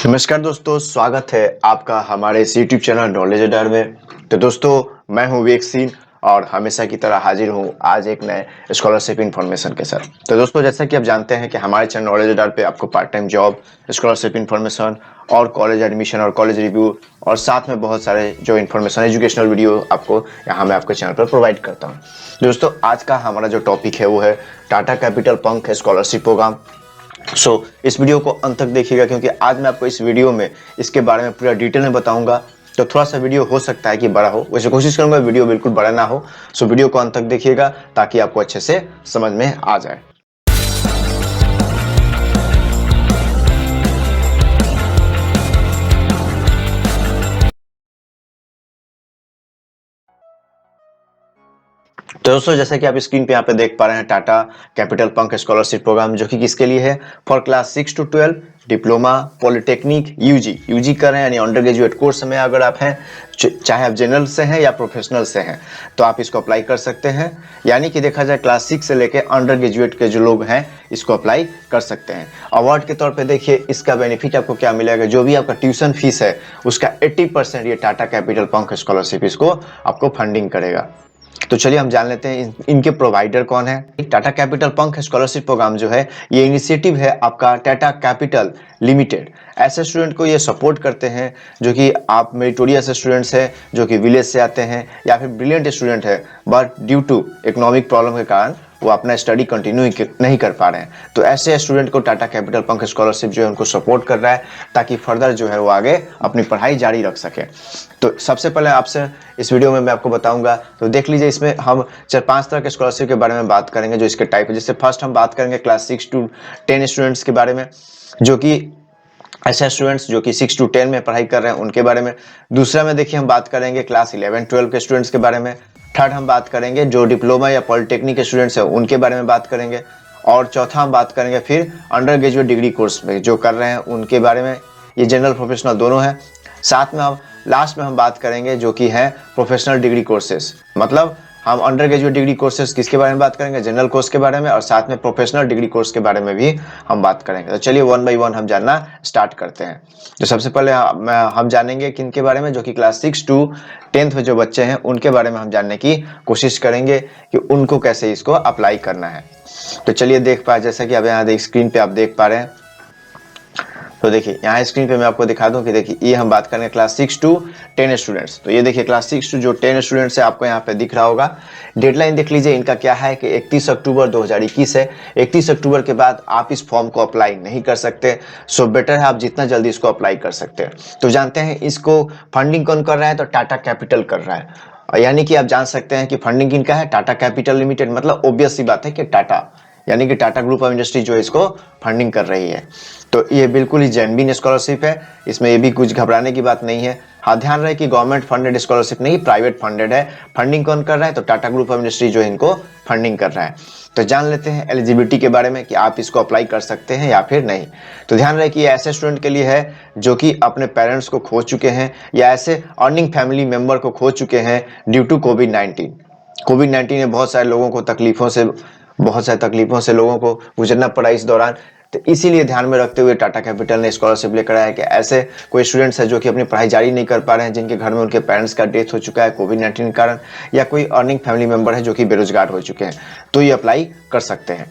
नमस्कार दोस्तों, स्वागत है आपका हमारे इस YouTube चैनल नॉलेज अड्डा में। तो दोस्तों, मैं हूं विवेक सिंह और हमेशा की तरह हाजिर हूं आज एक नए स्कॉलरशिप इन्फॉर्मेशन के साथ। तो दोस्तों, जैसा कि आप जानते हैं कि हमारे चैनल नॉलेज अड्डा पे आपको part time job, scholarship information और कॉलेज एडमिशन और कॉलेज रिव्यू और साथ में बहुत सारे जो इन्फॉर्मेशन एजुकेशनल वीडियो आपको यहाँ मैं आपके चैनल पर प्रोवाइड करता हूँ। दोस्तों, आज का हमारा जो टॉपिक है वो है Tata Capital Pankh scholarship programme. इस वीडियो को अंत तक देखिएगा क्योंकि आज मैं आपको इस वीडियो में इसके बारे में पूरा डिटेल में बताऊंगा। तो थोड़ा सा वीडियो हो सकता है कि बड़ा हो, वैसे कोशिश करूंगा वीडियो बिल्कुल बड़ा ना हो। वीडियो को अंत तक देखिएगा ताकि आपको अच्छे से समझ में आ जाए। तो दोस्तों, जैसा कि आप स्क्रीन पे यहाँ पे देख पा रहे हैं Tata Capital Pankh scholarship program, जो कि किसके लिए है? For class 6 to 12 diploma, polytechnic, UG कर रहे हैं, यानी अंडर ग्रेजुएट कोर्स में अगर आप हैं, चाहे आप जनरल से हैं या प्रोफेशनल से हैं, तो आप इसको अप्लाई कर सकते हैं। यानी कि देखा जाए क्लास 6 से लेके अंडर ग्रेजुएट के जो लोग हैं इसको अप्लाई कर सकते हैं। अवार्ड के तौर पे देखिए इसका बेनिफिट आपको क्या मिलेगा। जो भी आपका ट्यूशन फीस है उसका 80% ये टाटा कैपिटल पंख स्कॉलरशिप इसको आपको फंडिंग करेगा। तो चलिए हम जान लेते हैं इनके प्रोवाइडर कौन है। Tata Capital Pankh scholarship program जो है ये इनिशिएटिव है आपका टाटा कैपिटल लिमिटेड। ऐसे स्टूडेंट को ये सपोर्ट करते हैं जो कि आप मेरिटोरियस स्टूडेंट्स हैं, जो कि विलेज से आते हैं या फिर ब्रिलियंट स्टूडेंट है, but due to economic problem के कारण वो अपना स्टडी कंटिन्यू नहीं कर पा रहे हैं। तो ऐसे स्टूडेंट को टाटा कैपिटल पंख स्कॉलरशिप जो है उनको सपोर्ट कर रहा है ताकि फर्दर जो है वो आगे अपनी पढ़ाई जारी रख सके। तो सबसे पहले आपसे इस वीडियो में मैं आपको बताऊंगा, तो देख लीजिए इसमें हम 4-5 तरह के स्कॉलरशिप के बारे में बात करेंगे जो इसके टाइप है। जैसे फर्स्ट हम बात करेंगे क्लास 6 to 10 स्टूडेंट्स के बारे में, जो कि ऐसे स्टूडेंट्स जो कि 6 to 10 में पढ़ाई कर रहे हैं उनके बारे में। दूसरा में देखिए हम बात करेंगे क्लास 11-12 के स्टूडेंट्स के बारे में। थर्ड हम बात करेंगे जो डिप्लोमा या पॉलिटेक्निक के स्टूडेंट्स हैं उनके बारे में बात करेंगे। और चौथा हम बात करेंगे फिर अंडर ग्रेजुएट डिग्री कोर्स में जो कर रहे हैं उनके बारे में। ये जनरल प्रोफेशनल दोनों हैं। साथ में हम लास्ट में हम बात करेंगे जो कि है प्रोफेशनल डिग्री कोर्सेज, मतलब हम अंडर ग्रेजुएट डिग्री कोर्सेज किसके बारे में बात करेंगे? जनरल कोर्स के बारे में, और साथ में प्रोफेशनल डिग्री कोर्स के बारे में भी हम बात करेंगे। तो चलिए 1 by 1 हम जानना स्टार्ट करते हैं। तो सबसे पहले हम जानेंगे किन के बारे में? जो कि क्लास 6 to 10 में जो बच्चे हैं उनके बारे में हम जानने की कोशिश करेंगे कि उनको कैसे इसको अप्लाई करना है। तो चलिए देख पाए, जैसा कि अब यहाँ स्क्रीन पे आप देख पा रहे हैं। तो देखिए यहाँ स्क्रीन पे मैं आपको दिखा दूं कि देखिए ये हम बात करेंगे क्लास 6 to 10 स्टूडेंट्स। तो ये देखिए क्लास 6 to जो 10 स्टूडेंट्स है आपको यहाँ पे दिख रहा होगा। डेडलाइन देख लीजिए इनका क्या है कि 31 अक्टूबर 2021 है। 31 अक्टूबर के बाद आप इस फॉर्म को अप्लाई नहीं कर सकते। सो बेटर है आप जितना जल्दी इसको अप्लाई कर सकते हैं। तो जानते हैं इसको फंडिंग कौन कर रहा है? तो टाटा कैपिटल कर रहा है। यानी कि आप जान सकते हैं कि फंडिंग किनका है? Tata capital limited. मतलब ऑब्वियस सी बात है कि टाटा, यानी कि टाटा ग्रुप ऑफ इंडस्ट्री जो इसको फंडिंग कर रही है। तो ये बिल्कुल ही जेन्युइन स्कॉलरशिप है, इसमें ये भी कुछ घबराने की बात नहीं है। हाँ, ध्यान रहे कि गवर्नमेंट फंडेड स्कॉलरशिप नहीं, प्राइवेट फंडेड है। फंडिंग कौन कर रहा है? तो टाटा ग्रुप ऑफ इंडस्ट्री जो इनको फंडिंग कर रहा है। तो जान लेते हैं एलिजिबिलिटी के बारे में कि आप इसको अप्लाई कर सकते हैं या फिर नहीं। तो ध्यान रहे कि ये ऐसे स्टूडेंट के लिए है जो कि अपने पेरेंट्स को खो चुके हैं या ऐसे अर्निंग फैमिली मेंबर को खो चुके हैं ड्यू टू कोविड-19। कोविड-19 ने बहुत सारे लोगों को बहुत सारी तकलीफों से लोगों को गुजरना पड़ा इस दौरान। तो इसीलिए ध्यान में रखते हुए टाटा कैपिटल ने स्कॉलरशिप लेकर आया कि ऐसे कोई स्टूडेंट्स है जो कि अपनी पढ़ाई जारी नहीं कर पा रहे हैं, जिनके घर में उनके पेरेंट्स का डेथ हो चुका है कोविड-19 के कारण, या कोई अर्निंग फैमिली मेंबर है जो कि बेरोजगार हो चुके हैं, तो ये अप्लाई कर सकते हैं।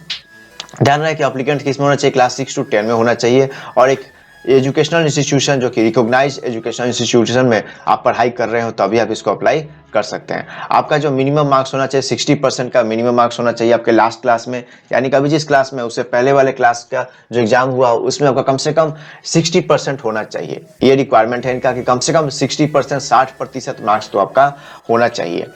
ध्यान रहे कि एप्लीकेंट किस में होना चाहिए? क्लास 6 to 10 में होना चाहिए और एक एजुकेशनल इंस्टीट्यूशन जो कि रिकॉग्नाइज्ड एजुकेशनल इंस्टीट्यूशन में आप पढ़ाई कर रहे हो तभी आप इसको अप्लाई कर सकते हैं। आपका जो मिनिमम मार्क्स होना चाहिए 60% का मिनिमम मार्क्स होना चाहिए आपके लास्ट क्लास में, यानी कभी जिस क्लास में उससे पहले वाले क्लास का जो एग्जाम हुआ उसमें आपका कम से कम 60% होना चाहिए। ये रिक्वायरमेंट है इनका कि कम से कम 60%, 60% मार्क्स तो आपका होना चाहिए।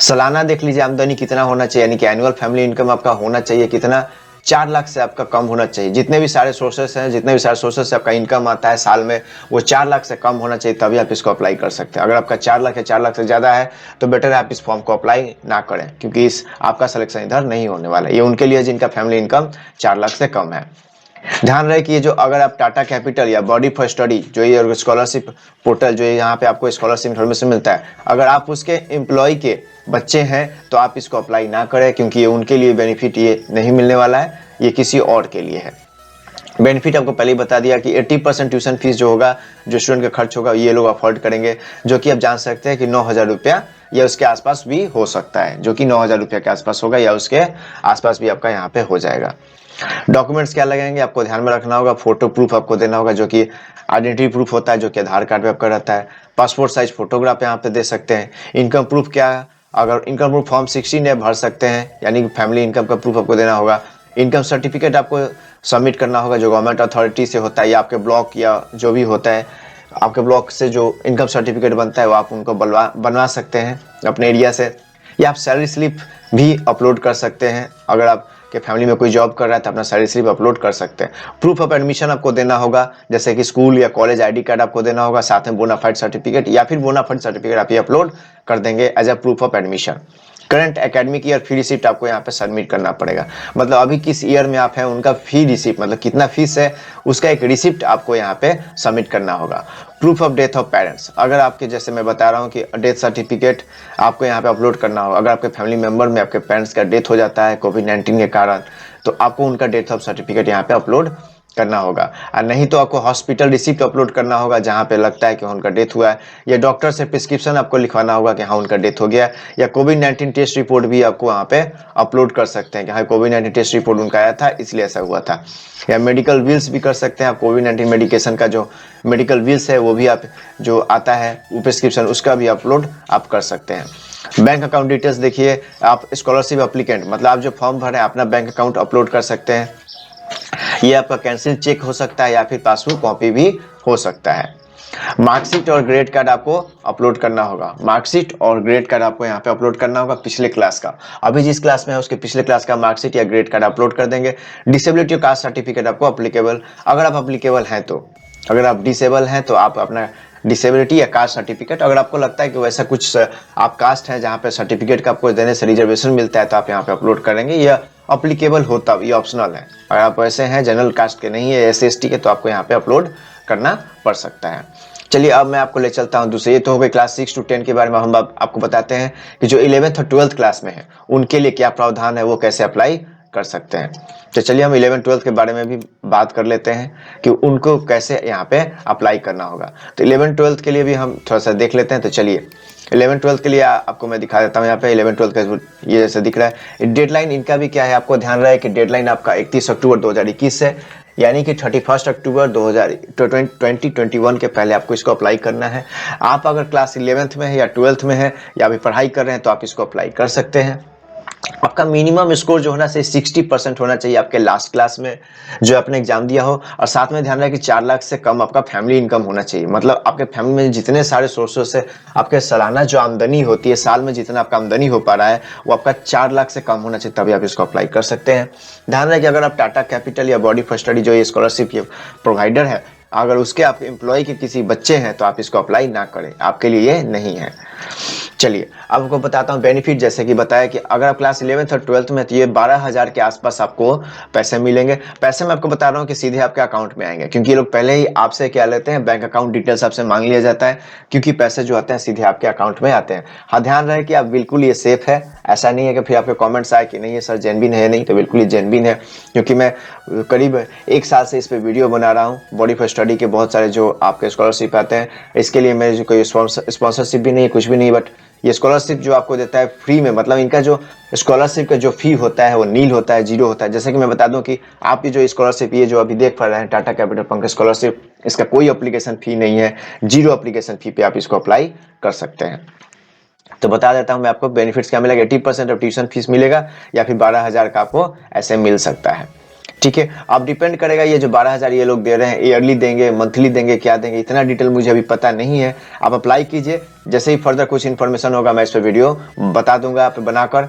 सालाना देख लीजिए आमदनी कितना होना चाहिए, यानी कि एनुअल फैमिली इनकम आपका होना चाहिए कितना? 4 लाख से आपका कम होना चाहिए। जितने भी सारे सोर्सेस हैं, जितने भी सारे सोर्सेस से आपका इनकम आता है साल में, वो 4 लाख से कम होना चाहिए, तभी आप इसको अप्लाई कर सकते हैं। अगर आपका 4 लाख या 4 लाख से ज़्यादा है तो बेटर है आप इस फॉर्म को अप्लाई ना करें, क्योंकि आपका सिलेक्शन इधर नहीं होने वाला है। ये उनके लिए जिनका फैमिली इनकम 4 लाख से कम है। ध्यान रहे कि ये जो अगर आप टाटा कैपिटल या बॉडी फॉर स्टडी जो ये स्कॉलरशिप पोर्टल जो यहाँ पे आपको स्कॉलरशिप इन्फॉर्मेशन मिलता है, अगर आप उसके एम्प्लॉय के बच्चे हैं तो आप इसको अप्लाई ना करें, क्योंकि ये उनके लिए बेनिफिट ये नहीं मिलने वाला है, ये किसी और के लिए है। बेनिफिट आपको पहले ही बता दिया कि 80% ट्यूशन फीस जो होगा, जो स्टूडेंट का खर्च होगा, ये लोग अफोर्ड करेंगे, जो कि आप जान सकते हैं कि 9,000 रुपया या उसके आसपास भी हो सकता है, जो कि 9,000 रुपया के आसपास होगा या उसके आसपास भी आपका यहाँ पे हो जाएगा। डॉक्यूमेंट्स क्या लगेंगे आपको ध्यान में रखना होगा, फोटो प्रूफ आपको देना होगा, जो कि आइडेंटिटी प्रूफ होता है, जो कि आधार कार्ड पे आपका रहता है। पासपोर्ट साइज फोटोग्राफ यहाँ पे दे सकते हैं। इनकम प्रूफ क्या है, अगर इनकम प्रूफ फॉर्म 16 है भर सकते हैं, यानी कि फैमिली इनकम का प्रूफ आपको देना होगा। इनकम सर्टिफिकेट आपको सबमिट करना होगा, जो गवर्नमेंट अथॉरिटी से होता है या आपके ब्लॉक या जो भी होता है, आपके ब्लॉक से जो इनकम सर्टिफिकेट बनता है वो आप उनको बनवा सकते हैं अपने एरिया से। या आप सैलरी स्लिप भी अपलोड कर सकते हैं, अगर आप के फैमिली में कोई जॉब कर रहा है तो अपना सैलरी स्लिप अपलोड कर सकते हैं। प्रूफ ऑफ एडमिशन आपको देना होगा, जैसे कि स्कूल या कॉलेज आईडी कार्ड आपको देना होगा, साथ में बोनाफाइड सर्टिफिकेट या फिर बोनाफाइड सर्टिफिकेट आप ये अपलोड कर देंगे as a proof of admission. Current academic year fee receipt आपको यहाँ पे सबमिट करना पड़ेगा, मतलब अभी किस ईयर में आप हैं उनका फी रिसिप्ट, मतलब कितना फीस है उसका एक रिसिप्ट आपको यहाँ पे सबमिट करना होगा। Proof of death of parents, अगर आपके जैसे मैं बता रहा हूँ कि डेथ सर्टिफिकेट आपको यहाँ पे अपलोड करना होगा। अगर आपके फैमिली मेंबर में आपके पेरेंट्स का डेथ हो जाता है कोविड-19 के कारण, तो आपको उनका डेथ ऑफ सर्टिफिकेट यहाँ पे अपलोड करना होगा। और नहीं तो आपको हॉस्पिटल रिसिप्ट अपलोड करना होगा, जहाँ पे लगता है कि उनका डेथ हुआ है, या डॉक्टर से प्रिस्क्रिप्शन आपको लिखवाना होगा कि हाँ उनका डेथ हो गया, या कोविड-19 टेस्ट रिपोर्ट भी आपको वहाँ पे अपलोड कर सकते हैं कि हाँ कोविड-19 टेस्ट रिपोर्ट उनका आया था इसलिए ऐसा हुआ था। या मेडिकल बिल्स भी कर सकते हैं आप, कोविड-19 मेडिकेशन का जो मेडिकल बिल्स है वो भी आप जो आता है वो प्रिस्क्रिप्शन उसका भी अपलोड आप कर सकते हैं। बैंक अकाउंट डिटेल्स देखिए, आप स्कॉलरशिप एप्लीकेंट मतलब आप जो फॉर्म भरे अपना बैंक अकाउंट अपलोड कर सकते हैं। ये आपका कैंसिल चेक हो सकता है या फिर पासबुक कॉपी भी हो सकता है। मार्कशीट और ग्रेड कार्ड आपको अपलोड करना होगा, मार्कशीट और ग्रेड कार्ड आपको यहाँ पे अपलोड करना होगा पिछले क्लास का, अभी जिस क्लास में है उसके पिछले क्लास का मार्कशीट या ग्रेड कार्ड अपलोड कर देंगे। डिसेबिलिटी और कास्ट सर्टिफिकेट आपको अप्लीकेबल, अगर आप अप्लीकेबल हैं तो, अगर आप डिसेबल हैं तो आप अपना डिसेबिलिटी या कास्ट सर्टिफिकेट, अगर आपको लगता है कि वैसा कुछ आप कास्ट है जहाँ पे सर्टिफिकेट का आपको देने से रिजर्वेशन मिलता है तो आप यहाँ पे अपलोड करेंगे, या अप्लीकेबल होता ये ऑप्शनल है। अगर आप वैसे हैं जनरल कास्ट के नहीं है SC/ST के तो आपको यहाँ पे अपलोड करना पड़ सकता है। चलिए अब मैं आपको ले चलता हूँ दूसरे, ये तो हो गए क्लास 6 to 10 के बारे में। हम आपको बताते हैं कि जो 11th और 12th क्लास में है उनके लिए क्या प्रावधान है, वो कैसे अप्लाई कर सकते हैं। तो चलिए हम 11-12 के बारे में भी बात कर लेते हैं कि उनको कैसे यहाँ पे अप्लाई करना होगा। तो 11-12 के लिए भी हम थोड़ा सा देख लेते हैं। तो चलिए 11-12 के लिए आपको मैं दिखा देता हूँ। यहाँ पे 11-12 का ये जैसे दिख रहा है, डेडलाइन इनका भी क्या है, आपको ध्यान रहे कि डेडलाइन आपका 31 अक्टूबर 2021 है, यानी कि 31 अक्टूबर 2021 के पहले आपको इसको अप्लाई करना है। आप अगर क्लास 11th में है या 12th में है या अभी पढ़ाई कर रहे हैं तो आप इसको अप्लाई कर सकते हैं। आपका मिनिमम स्कोर जो होना चाहिए 60% होना चाहिए आपके लास्ट क्लास में जो आपने एग्जाम दिया हो, और साथ में ध्यान रहे कि 4 लाख से कम आपका फैमिली इनकम होना चाहिए। मतलब आपके फैमिली में जितने सारे सोर्सेस से आपके सालाना जो आमदनी होती है, साल में जितना आपका आमदनी हो पा रहा है वो आपका 4 लाख से कम होना चाहिए, तभी आप इसको अप्लाई कर सकते हैं। ध्यान रहे कि अगर आप टाटा कैपिटल या बॉडी फॉर स्टडी जो ये स्कॉलरशिप प्रोवाइडर है, अगर उसके आप एम्प्लॉय के किसी बच्चे हैं तो आप इसको अप्लाई ना करें, आपके लिए ये नहीं है। चलिए अब आपको बताता हूँ बेनिफिट। जैसे कि बताया कि अगर आप क्लास 11th और 12th में तो ये 12,000 के आसपास आपको पैसे मिलेंगे। पैसे मैं आपको बता रहा हूँ कि सीधे आपके अकाउंट में आएंगे, क्योंकि ये लोग पहले ही आपसे क्या लेते हैं, बैंक अकाउंट डिटेल्स आपसे मांग लिया जाता है, क्योंकि पैसे जो आते हैं सीधे आपके अकाउंट में आते हैं। हाँ ध्यान रहे कि आप बिल्कुल ये सेफ है, ऐसा नहीं है कि फिर आपके कॉमेंट्स आए कि नहीं ये सर जेन्युइन है, नहीं तो बिल्कुल ये जेन्युइन है, क्योंकि मैं करीब 1 साल से इस पर वीडियो बना रहा हूँ। बॉडी फॉर स्टडी के बहुत सारे जो आपके स्कॉलरशिप आते हैं, इसके लिए मेरे कोई स्पॉन्सरशिप भी नहीं, कुछ भी नहीं, बट ये स्कॉलरशिप जो आपको देता है फ्री में, मतलब इनका जो स्कॉलरशिप का जो फी होता है वो नील होता है, जीरो होता है। जैसे कि मैं बता दूं कि आपकी जो स्कॉलरशिप ये जो अभी देख पा रहे हैं टाटा कैपिटल पंकज स्कॉलरशिप, इसका कोई एप्लीकेशन फी नहीं है, जीरो एप्लीकेशन फी पे आप इसको अप्लाई कर सकते हैं। तो बता देता हूं मैं आपको बेनिफिट्स क्या मिलेगा। 80% ऑफ ट्यूशन फीस मिलेगा या फिर 12,000 का आपको ऐसे मिल सकता है। ठीक है, अब डिपेंड करेगा ये जो 12,000 ये लोग दे रहे हैं, ईयरली देंगे, मंथली देंगे, क्या देंगे, इतना डिटेल मुझे अभी पता नहीं है। आप अप्लाई कीजिए, जैसे ही फर्दर कुछ इन्फॉर्मेशन होगा मैं इस पर वीडियो बता दूंगा आप बनाकर,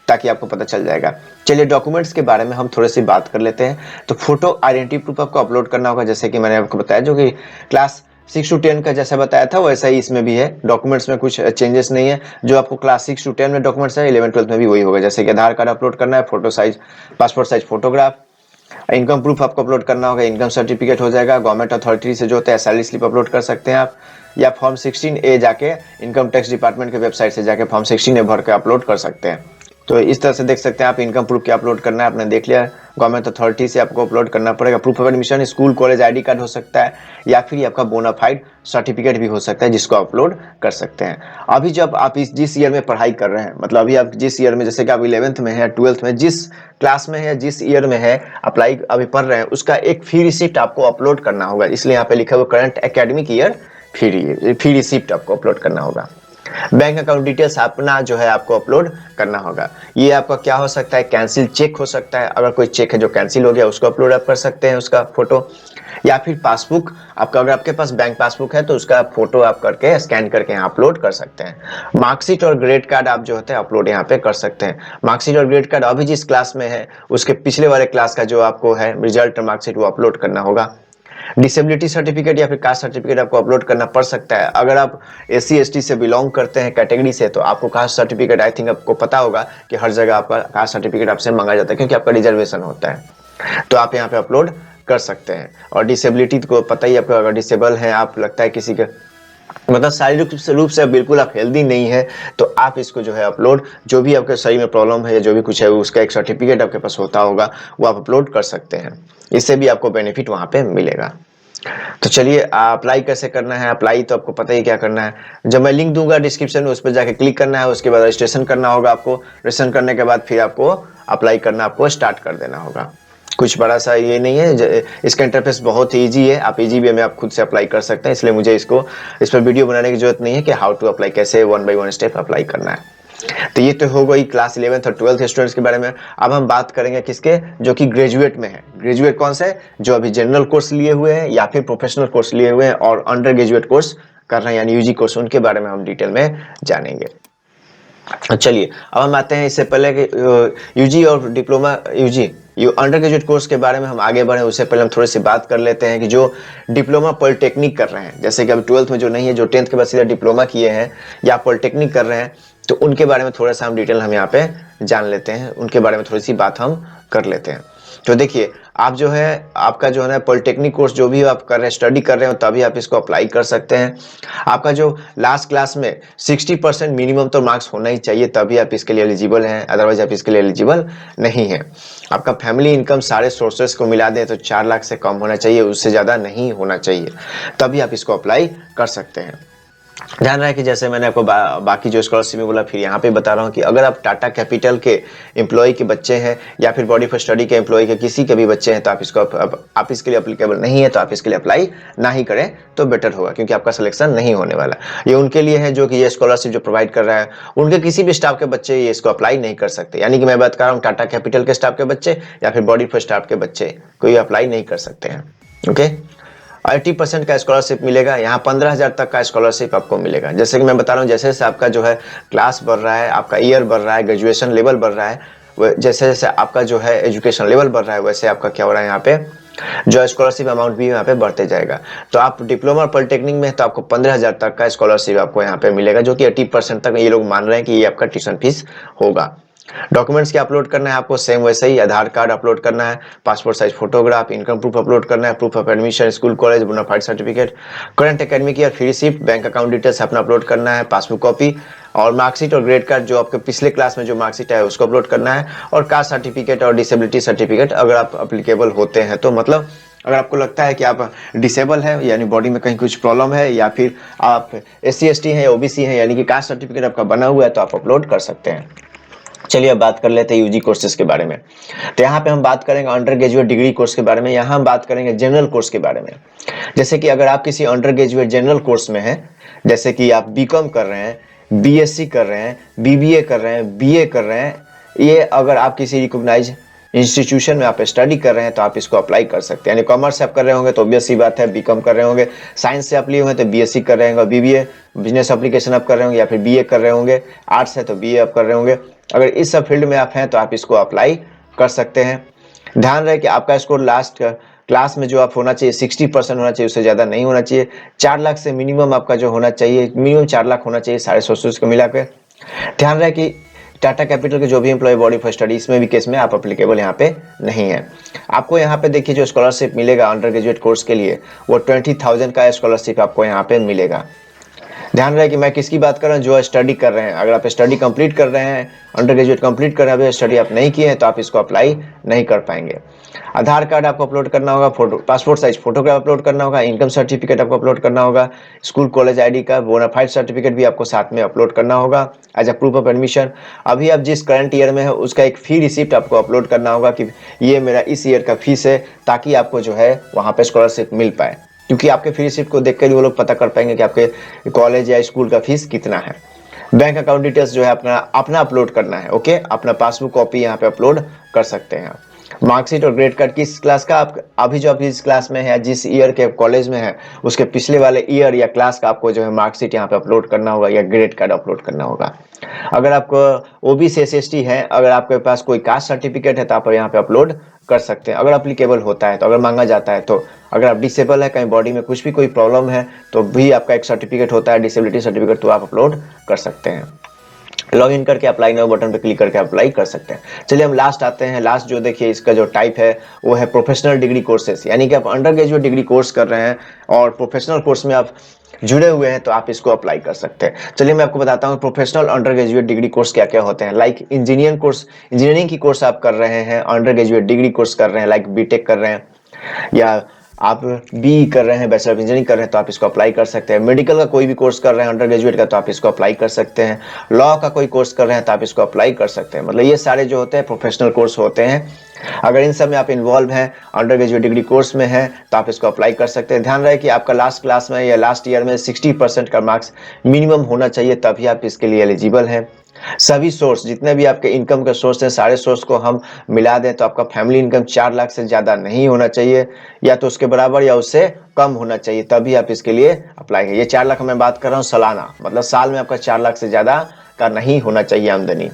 ताकि आपको पता चल जाएगा। चलिए डॉक्यूमेंट्स के बारे में हम थोड़ी सी बात कर लेते हैं। तो फोटो आइडेंटिटी प्रूफ आपको अपलोड करना होगा, जैसे कि मैंने आपको बताया, जो कि क्लास 6 to 10 का जैसा बताया था वैसा ही इसमें भी है। डॉक्यूमेंट्स में कुछ चेंजेस नहीं है, जो आपको क्लास 6 to 10 में डॉक्यूमेंट्स है 11-12 में भी वही होगा। जैसे कि आधार कार्ड अपलोड करना है, photo size, passport size photograph, income proof आपको अपलोड करना होगा, इनकम सर्टिफिकेट हो जाएगा, गवर्नमेंट अथॉरिटी से जो होता है सैलरी स्लिप अपलोड कर सकते हैं आप, या फॉर्म 16A जाके इनकम टैक्स डिपार्टमेंट के वेबसाइट से जाके फॉर्म 16A भर के अपलोड कर सकते हैं। तो इस तरह से देख सकते हैं आप इनकम प्रूफ क्या अपलोड करना है, आपने देख लिया। गवर्नमेंट अथॉरिटी से आपको अपलोड करना पड़ेगा। Proof of admission school college ID card हो सकता है, या फिर ये आपका बोनाफाइड सर्टिफिकेट भी हो सकता है, जिसको अपलोड कर सकते हैं। अभी जब आप जिस ईयर में पढ़ाई कर रहे हैं, मतलब अभी आप जिस ईयर में, जैसे कि आप 11th में है, 12th में, जिस क्लास में है, जिस ईयर में है, अप्लाई अभी पढ़ रहे हैं, उसका एक फी रिसिप्ट आपको अपलोड करना होगा। इसलिए यहाँ पे लिखा हुआ current academic year fee receipt आपको अपलोड करना होगा। बैंक अकाउंट डिटेल्स अपना जो है आपको अपलोड करना होगा। ये आपका क्या हो सकता है, कैंसिल चेक हो सकता है। अगर कोई चेक है जो कैंसिल हो गया, उसको अपलोड आप कर सकते हैं, उसका फोटो, या फिर पासबुक आपका, अगर आपके पास बैंक पासबुक है तो उसका फोटो आप करके स्कैन करके यहाँ अपलोड कर सकते हैं। मार्कशीट और ग्रेड कार्ड आप जो होते हैं अपलोड यहाँ पे कर सकते हैं। मार्कशीट और ग्रेड कार्ड अभी जिस क्लास में है उसके पिछले वाले क्लास का जो आपको है रिजल्ट मार्कशीट, वो अपलोड करना होगा। डिसेबिलिटी सर्टिफिकेट या फिर कास्ट सर्टिफिकेट आपको अपलोड करना पड़ सकता है। अगर आप SC ST से बिलोंग करते हैं कैटेगरी से, तो आपको कास्ट सर्टिफिकेट, आई थिंक आपको पता होगा कि हर जगह आपका कास्ट सर्टिफिकेट आपसे मांगा जाता है, क्योंकि आपका रिजर्वेशन होता है, तो आप यहाँ पे अपलोड कर सकते हैं। और डिसेबिलिटी को पता ही आपको, अगर डिसेबल है आप, लगता है किसी के मतलब शारीरिक रूप से बिल्कुल आप हेल्दी नहीं है, तो आप इसको जो है अपलोड, जो भी आपके शरीर में प्रॉब्लम है या जो भी कुछ है, उसका एक सर्टिफिकेट आपके पास होता होगा, वो आप अपलोड कर सकते हैं। इससे भी आपको बेनिफिट वहां पे मिलेगा। तो चलिए अप्लाई कैसे करना है। अप्लाई तो आपको पता ही क्या करना है, जब मैं लिंक दूंगा डिस्क्रिप्शन में, उस पर जाके क्लिक करना है। उसके बाद रजिस्ट्रेशन करना होगा आपको। रजिस्ट्रेशन करने के बाद फिर आपको अप्लाई करना, आपको स्टार्ट कर देना होगा। कुछ बड़ा सा ये नहीं है, इसका इंटरफेस बहुत ही ईजी है। आप ईजी वे में आप खुद से अप्लाई कर सकते हैं, इसलिए मुझे इस पर वीडियो बनाने की जरूरत नहीं है कि हाउ टू अप्लाई, कैसे 1 by 1 स्टेप अप्लाई करना है। तो ये तो हो गई क्लास 11th और 12th स्टूडेंट्स के बारे में। अब हम बात करेंगे किसके, जो कि ग्रेजुएट में है। ग्रेजुएट कौन से, जो अभी जनरल कोर्स लिए हुए हैं या फिर प्रोफेशनल कोर्स लिए हुए हैं और अंडर ग्रेजुएट कोर्स कर रहे हैं, यानी यूजी कोर्स, उनके बारे में हम डिटेल में जानेंगे। चलिए अब हम आते हैं, इससे पहले कि यूजी और diploma, UG undergraduate course के बारे में हम आगे बढ़े, उससे पहले हम थोड़ी सी बात कर लेते हैं कि जो डिप्लोमा पॉलिटेक्निक कर रहे हैं, जैसे कि अभी 12th में जो नहीं है, जो 10th के बाद सीधा डिप्लोमा किए हैं या पॉलिटेक्निक कर रहे हैं, तो उनके बारे में थोड़ा सा हम डिटेल हम यहाँ पे जान लेते हैं। उनके बारे में थोड़ी सी बात हम कर लेते हैं। तो देखिए, आप जो है, आपका जो है ना पॉलिटेक्निक कोर्स जो भी आप कर रहे हैं, स्टडी कर रहे हो, तभी आप इसको अप्लाई कर सकते हैं। आपका जो लास्ट क्लास में 60% मिनिमम तो मार्क्स होना ही चाहिए, तभी आप इसके लिए एलिजिबल हैं, अदरवाइज आप इसके लिए एलिजिबल नहीं है। आपका फैमिली इनकम सारे सोर्सेस को मिला दें तो 4 लाख से कम होना चाहिए, उससे ज़्यादा नहीं होना चाहिए, तभी आप इसको अप्लाई कर सकते हैं। ध्यान रहे कि जैसे मैंने आपको बाकी जो स्कॉलरशिप में बोला, फिर यहाँ पे बता रहा हूँ कि अगर आप टाटा कैपिटल के एम्प्लॉय के बच्चे हैं या फिर बॉडी फॉर स्टडी के एम्प्लॉय के किसी के भी बच्चे हैं, तो आप इसको आप इसके लिए अप्लीकेबल नहीं है, तो आप इसके लिए अप्लाई ना ही करें तो बेटर होगा, क्योंकि आपका सिलेक्शन नहीं होने वाला। ये उनके लिए है जो कि ये स्कॉलरशिप जो प्रोवाइड कर रहा है, उनके किसी भी स्टाफ के बच्चे ये इसको अप्लाई नहीं कर सकते। यानी कि मैं बात कर रहा हूँ टाटा कैपिटल के स्टाफ के बच्चे या फिर बॉडी फॉर स्टाफ के बच्चे, कोई अप्लाई नहीं कर सकते हैं। ओके, 80% का स्कॉलरशिप मिलेगा। यहाँ 15,000 तक का स्कॉलरशिप आपको मिलेगा। जैसे कि मैं बता रहा हूँ, जैसे जैसे आपका जो है क्लास बढ़ रहा है, आपका ईयर बढ़ रहा है, ग्रेजुएशन लेवल बढ़ रहा है, जैसे जैसे आपका जो है एजुकेशन लेवल बढ़ रहा है, वैसे आपका क्या हो रहा है, यहाँ पे जो स्कॉलरशिप अमाउंट भी यहाँ पे बढ़ते जाएगा। तो आप डिप्लोमा पॉलिटेक्निक में, तो आपको 15,000 तक का स्कॉलरशिप आपको यहाँ पे मिलेगा, जो कि 80% तक ये लोग मान रहे हैं कि ये आपका ट्यूशन फीस होगा। डॉक्यूमेंट्स क्या अपलोड करना है आपको, सेम वैसे ही आधार कार्ड अपलोड करना है, passport size photograph, income proof upload करना है, proof of admission school college, bonafide certificate, current academic year fee receipt, bank account details अपना अपलोड करना है, पासबुक कॉपी और मार्कशीट और ग्रेड कार्ड, जो आपके पिछले क्लास में जो मार्कशीट है उसको अपलोड करना है, और कास्ट सर्टिफिकेट और डिसेबिलिटी सर्टिफिकेट अगर आप अप्लीकेबल होते हैं तो। मतलब अगर आपको लगता है कि आप डिसेबल है, यानी बॉडी में कहीं कुछ प्रॉब्लम है, या फिर आप SC ST हैं या OBC हैं, यानी कि कास्ट सर्टिफिकेट आपका बना हुआ है, तो आप अपलोड कर सकते हैं। चलिए अब बात कर लेते हैं यूजी कोर्सेज के बारे में। तो यहाँ पे हम बात करेंगे अंडर ग्रेजुएट डिग्री कोर्स के बारे में, यहाँ हम बात करेंगे जनरल कोर्स के बारे में। जैसे कि अगर आप किसी अंडर ग्रेजुएट जनरल कोर्स में हैं, जैसे कि आप BCom कर रहे हैं, BSc कर रहे हैं, BBA कर रहे हैं, BA कर रहे हैं, ये अगर आप किसी रिकॉग्नाइज इंस्टीट्यूशन में आप स्टडी कर रहे हैं, तो आप इसको अप्लाई कर सकते हैं। यानी कॉमर्स से आप कर रहे होंगे तो ऑब्वियस सी बात है BCom कर रहे होंगे, साइंस से आप लिए हुए तो BSc कर रहे होंगे, BBA बिजनेस एप्लीकेशन आप कर रहे होंगे, या फिर BA कर रहे होंगे, आर्ट्स है तो BA आप कर रहे होंगे। अगर इस सब फील्ड में आप हैं तो आप इसको अप्लाई कर सकते हैं। ध्यान रहे कि आपका स्कोर लास्ट क्लास में जो आप होना चाहिए 60% होना चाहिए, उससे ज़्यादा नहीं होना चाहिए। 4 लाख से मिनिमम आपका जो होना चाहिए, मिनिमम 4 लाख होना चाहिए सारे सोर्सेज को मिला कर। ध्यान रहे कि टाटा कैपिटल के जो भी एम्प्लॉय बॉडी फॉर स्टडी, इसमें भी केस में आप अप्लीकेबल यहाँ पे नहीं है। आपको यहाँ पे देखिए जो स्कॉलरशिप मिलेगा अंडर ग्रेजुएट कोर्स के लिए, वो 20,000 का स्कॉलरशिप आपको यहाँ पे मिलेगा। ध्यान रहे कि मैं किसकी बात कर रहा हूँ, जो स्टडी कर रहे हैं। अगर आप स्टडी कंप्लीट कर रहे हैं, अंडर ग्रेजुएट कंप्लीट कर रहे हैं, अभी स्टडी आप नहीं किए हैं, तो आप इसको अप्लाई नहीं कर पाएंगे। आधार कार्ड आपको अपलोड करना होगा, photo passport size photograph upload करना होगा, इनकम सर्टिफिकेट आपको अपलोड करना होगा, स्कूल कॉलेज आईडी का बोनाफाइड सर्टिफिकेट भी आपको साथ में अपलोड करना होगा as a proof of admission. अभी आप जिस करंट ईयर में है उसका एक फी रिसिप्ट आपको अपलोड करना होगा कि ये मेरा इस ईयर का फीस है, ताकि आपको जो है वहाँ पे स्कॉलरशिप मिल पाए, क्योंकि आपके फी रिसिप्ट को देख कर ही वो लोग पता कर पाएंगे कि आपके कॉलेज या स्कूल का फीस कितना है। बैंक अकाउंट डिटेल्स जो है अपना अपलोड करना है। ओके, अपना पासबुक कॉपी यहाँ पे अपलोड कर सकते हैं। मार्कशीट और ग्रेड कार्ड किस क्लास का आप अभी जो आप जिस क्लास में है, जिस ईयर के कॉलेज में है, उसके पिछले वाले ईयर या क्लास का आपको जो है मार्कशीट यहाँ पे अपलोड करना होगा या ग्रेड कार्ड अपलोड करना होगा। अगर आपको ओबीसी एससी है, अगर आपके पास कोई कास्ट सर्टिफिकेट है तो आप यहाँ पे अपलोड कर सकते हैं, अगर अप्लीकेबल होता है तो, अगर मांगा जाता है तो। अगर आप डिसेबल है, कहीं बॉडी में कुछ भी कोई प्रॉब्लम है, तो भी आपका एक सर्टिफिकेट होता है डिसेबिलिटी सर्टिफिकेट, तो आप अपलोड कर सकते हैं। लॉग इन करके अप्लाई नाउ बटन पे क्लिक करके अप्लाई कर सकते हैं। चलिए हम लास्ट आते हैं। लास्ट जो देखिए इसका जो टाइप है वो है प्रोफेशनल डिग्री कोर्सेज, यानी कि आप अंडर ग्रेजुएट डिग्री कोर्स कर रहे हैं और प्रोफेशनल कोर्स में आप जुड़े हुए हैं, तो आप इसको अप्लाई कर सकते हैं। चलिए मैं आपको बताता हूँ professional under graduate degree course क्या क्या होते हैं। लाइक इंजीनियरिंग की कोर्स आप कर रहे हैं, अंडर ग्रेजुएट डिग्री कोर्स कर रहे हैं, लाइक बीटेक कर रहे हैं, या आप बी कर रहे हैं, बैचलर ऑफ इंजीनियरिंग कर रहे हैं, तो आप इसको अप्लाई कर सकते हैं। मेडिकल का कोई भी कोर्स कर रहे हैं अंडर ग्रेजुएट का, तो आप इसको अप्लाई कर सकते हैं। लॉ का कोई कोर्स कर रहे हैं तो आप इसको अप्लाई कर सकते हैं। मतलब ये सारे जो होते हैं प्रोफेशनल कोर्स होते हैं। अगर इन सब में आप इन्वॉल्व हैं, अंडर ग्रेजुएट डिग्री कोर्स में है, तो आप इसको अप्लाई कर सकते हैं। ध्यान रहे कि आपका लास्ट क्लास में या लास्ट ईयर में 60% का मार्क्स मिनिमम होना चाहिए, तभी आप इसके लिए एलिजिबल हैं। सभी सोर्स, जितने भी आपके इनकम के सोर्स हैं, सारे सोर्स को हम मिला दें तो आपका फैमिली इनकम 4 लाख से ज़्यादा नहीं होना चाहिए, या तो उसके बराबर या उससे कम होना चाहिए, तभी आप इसके लिए अप्लाई है। ये 4 लाख मैं बात कर रहा हूँ सालाना, मतलब साल में आपका 4 लाख से ज़्यादा का नहीं होना चाहिए आमदनी।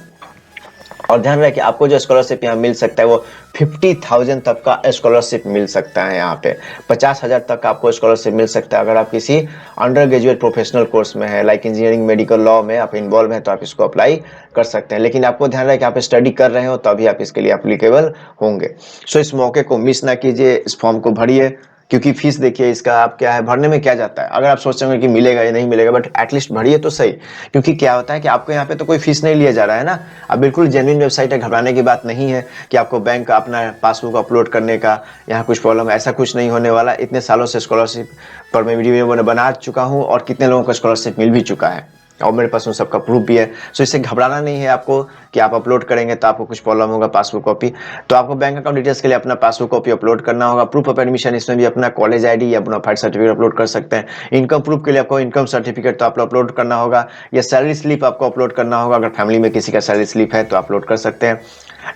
और ध्यान रहे कि आपको जो स्कॉलरशिप यहाँ मिल सकता है वो 50,000 तक का स्कॉलरशिप मिल सकता है। यहाँ पे 50,000 तक आपको स्कॉलरशिप मिल सकता है अगर आप किसी अंडर ग्रेजुएट प्रोफेशनल कोर्स में है, लाइक इंजीनियरिंग, मेडिकल, लॉ में आप इन्वॉल्व हैं, तो आप इसको अप्लाई कर सकते हैं। लेकिन आपको ध्यान रहे कि आप स्टडी कर रहे हो तभी आप इसके लिए एप्लीकेबल होंगे। सो इस मौके को मिस ना कीजिए, इस फॉर्म को भरिए, क्योंकि फीस देखिए इसका आप क्या है, भरने में क्या जाता है। अगर आप सोच रहे हैं कि मिलेगा या नहीं मिलेगा, बट एटलीस्ट भरिए तो सही, क्योंकि क्या होता है कि आपको यहाँ पे तो कोई फीस नहीं लिया जा रहा है ना। अब बिल्कुल जेन्युइन वेबसाइट है, घबराने की बात नहीं है कि आपको बैंक का अपना पासबुक अपलोड करने का यहाँ कुछ प्रॉब्लम, ऐसा कुछ नहीं होने वाला। इतने सालों से स्कॉलरशिप पर मैं वीडियो बना चुका हूँ और कितने लोगों को स्कॉलरशिप मिल भी चुका है, और मेरे पास उन सबका प्रूफ भी है। सो इससे घबराना नहीं है आपको कि आप अपलोड करेंगे तो आपको कुछ प्रॉब्लम होगा पासबुक कॉपी। तो आपको बैंक अकाउंट डिटेल्स के लिए अपना पासबुक कॉपी अपलोड करना होगा। प्रूफ ऑफ एडमिशन, इसमें भी अपना कॉलेज आईडी या बोनाफाइड सर्टिफिकेट अपलोड कर सकते हैं। इनकम प्रूफ के लिए आपको इनकम सर्टिफिकेट तो आपको अपलोड करना होगा, या सैलरी स्लिप आपको अपलोड करना होगा। अगर फैमिली में किसी का सैलरी स्लिप है तो अपलोड कर सकते हैं।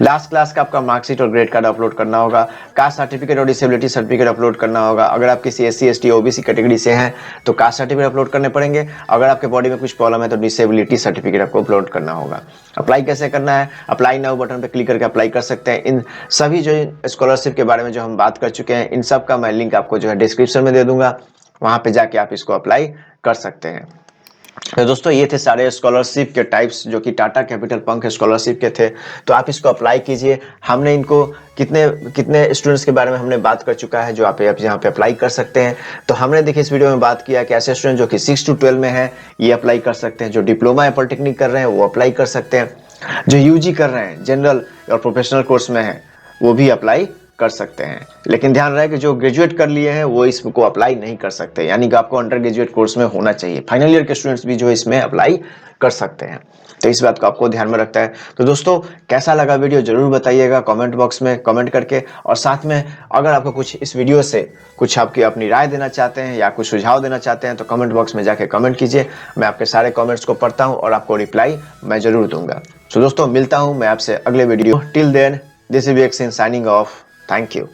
लास्ट क्लास का आपका मार्कशीट और ग्रेड कार्ड अपलोड करना होगा। कास्ट सर्टिफिकेट और डिसेबिलिटी सर्टिफिकेट अपलोड करना होगा। अगर आप किसी SC ST OBC कैटेगरी से हैं तो कास्ट सर्टिफिकेट अपलोड करने पड़ेंगे। अगर आपके बॉडी में कुछ प्रॉब्लम है तो डिसेबिलिटी सर्टिफिकेट आपको अपलोड करना होगा। अप्लाई कैसे करना है? अप्लाई नाउ बटन पर क्लिक करके अप्लाई कर सकते हैं। इन सभी जो स्कॉलरशिप के बारे में जो हम बात कर चुके हैं, इन सब का मैं लिंक आपको जो है डिस्क्रिप्शन में दे दूंगा, वहां पे जाके आप इसको अप्लाई कर सकते हैं। तो दोस्तों ये थे सारे स्कॉलरशिप के टाइप्स जो कि टाटा कैपिटल पंख स्कॉलरशिप के थे। तो आप इसको अप्लाई कीजिए। हमने इनको कितने स्टूडेंट्स के बारे में हमने बात कर चुका है जो आप यहाँ पे अप्लाई कर सकते हैं। तो हमने देखिए इस वीडियो में बात किया कि ऐसे स्टूडेंट जो कि 6 to 12 में है ये अप्लाई कर सकते हैं, जो डिप्लोमा या पॉलिटेक्निक कर रहे हैं वो अप्लाई कर सकते हैं, जो यूजी कर रहे हैं जनरल और प्रोफेशनल कोर्स में है वो भी अप्लाई कर सकते हैं। लेकिन ध्यान रहे कि जो ग्रेजुएट कर लिए हैं वो इसको अप्लाई नहीं कर सकते, यानी कि आपको अंडर ग्रेजुएट कोर्स में होना चाहिए। फाइनल ईयर के स्टूडेंट्स भी जो इसमें अप्लाई कर सकते हैं, तो इस बात को आपको ध्यान में रखता है। तो दोस्तों कैसा लगा वीडियो जरूर बताइएगा कमेंट बॉक्स में कमेंट करके, और साथ में अगर आपको कुछ इस वीडियो से कुछ आपकी अपनी राय देना चाहते हैं या कुछ सुझाव देना चाहते हैं तो कमेंट बॉक्स में जाके कमेंट कीजिए। मैं आपके सारे कमेंट्स को पढ़ता हूँ और आपको रिप्लाई मैं जरूर दूंगा। तो दोस्तों मिलता हूँ मैं आपसे अगले video. Till then this is एक्सन साइनिंग ऑफ। Thank you.